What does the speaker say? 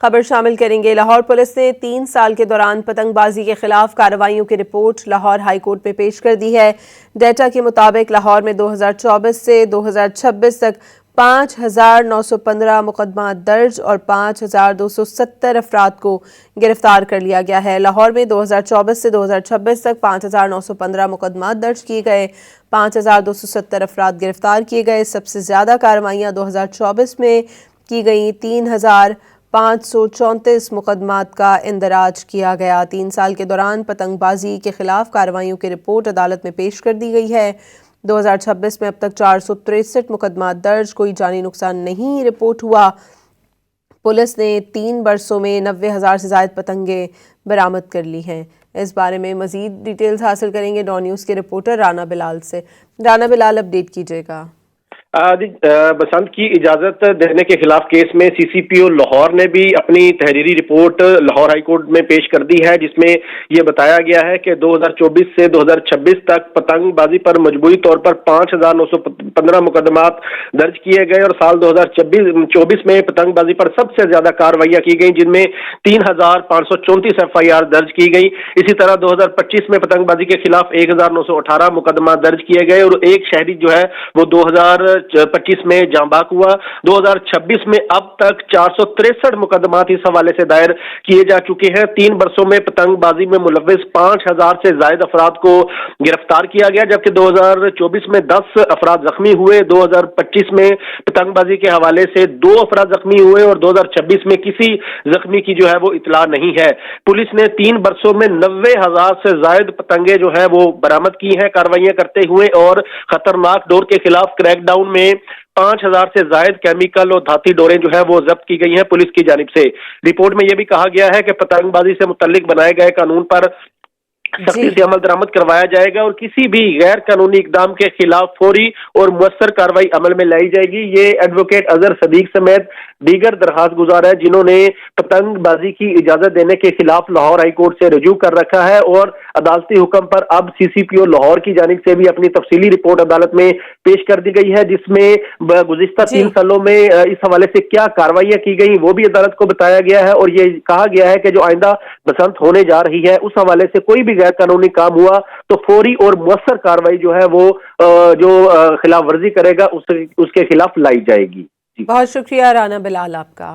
खबर शामिल करेंगे। लाहौर पुलिस ने 3 साल के दौरान पतंगबाजी के खिलाफ कार्रवाइयों की रिपोर्ट लाहौर हाई कोर्ट में पेश कर दी है। डेटा के मुताबिक लाहौर में 2024 से 2026 तक 5,915 मुकदमा दर्ज और 5,270 अफराद को गिरफ्तार कर लिया गया है। लाहौर में 2024 से 2026 तक 5,915 मुकदमा दर्ज किए गए, 5,270 अफराद गिरफ्तार किए गए। सबसे ज़्यादा कार्रवाइयाँ 2024 में की गई, 3,534 मुकदमात का इंदराज किया गया। 3 साल के दौरान पतंगबाजी के खिलाफ कार्रवाइयों की रिपोर्ट अदालत में पेश कर दी गई है। 2026 में अब तक 463 मुकदमा दर्ज, कोई जानी नुकसान नहीं रिपोर्ट हुआ। पुलिस ने 3 बरसों में 90,000 से ज़ायद पतंगे बरामद कर ली हैं। इस बारे में मज़ीद डिटेल्स हासिल करेंगे डॉन न्यूज़ के रिपोर्टर राना बिलाल से। राना बिलाल, अपडेट कीजिएगा। बसंत की इजाजत देने के खिलाफ केस में सीसीपीओ लाहौर ने भी अपनी तहरीरी रिपोर्ट लाहौर हाई कोर्ट में पेश कर दी है, जिसमें यह बताया गया है कि 2024 से 2026 तक पतंगबाजी पर मजबूरी तौर पर 5,915 मुकदमात दर्ज किए गए और साल 2024 में पतंगबाजी पर सबसे ज्यादा कार्रवाइयां की गई, जिनमें 3,534 FIR दर्ज की गई। इसी तरह 2025 में पतंगबाजी के खिलाफ 1,918 मुकदमा दर्ज किए गए और एक शहरी जो है वो 2025 में जांबाक हुआ। 2026 में अब तक 463 मुकदमात इस हवाले से दायर किए जा चुके हैं। 3 वर्षों में पतंगबाजी में मुलव्विस 5,000 से ज्यादा अफराद को गिरफ्तार किया गया, जबकि 2024 में 10 अफराद जख्मी हुए। 2025 में पतंगबाजी के हवाले से 2 अफराद जख्मी हुए और 2026 में किसी जख्मी की जो है वो इतला नहीं है। पुलिस ने 3 वर्षों में 90,000 से ज्यादा पतंगे जो है वो बरामद की हैं कार्रवाइयां करते हुए, और खतरनाक डोर के खिलाफ क्रैकडाउन में 5,000 से जायद केमिकल और धाती डोरें जो है वो जब्त की गई हैं पुलिस की जानिब से। रिपोर्ट में यह भी कहा गया है कि पतंगबाजी से मुतल्लिक बनाए गए कानून पर सख्ती से अमल दरामद करवाया जाएगा और किसी भी गैर कानूनी इकदाम के खिलाफ फौरी और मुअस्सर कार्रवाई अमल में लाई जाएगी। ये एडवोकेट अजहर सदीक समेत दीगर दरखास्त गुजार है जिन्होंने पतंगबाजी की इजाजत देने के खिलाफ लाहौर हाई कोर्ट से रुजू कर रखा है, और अदालती हुक्म पर अब सीसीपीओ लाहौर की जानिब से भी अपनी तफसीली रिपोर्ट अदालत में पेश कर दी गई है, जिसमें गुज़िश्ता 3 सालों में इस हवाले से क्या कार्रवाइयां की गई वो भी अदालत को बताया गया है। और ये कहा गया है कि जो आइंदा बसंत होने जा रही है उस हवाले से कोई भी गैर कानूनी काम हुआ तो फौरी और मुअस्सर कार्रवाई जो है वो जो खिलाफ वर्जी करेगा उसके खिलाफ लाई जाएगी। बहुत शुक्रिया राना बिलाल आपका।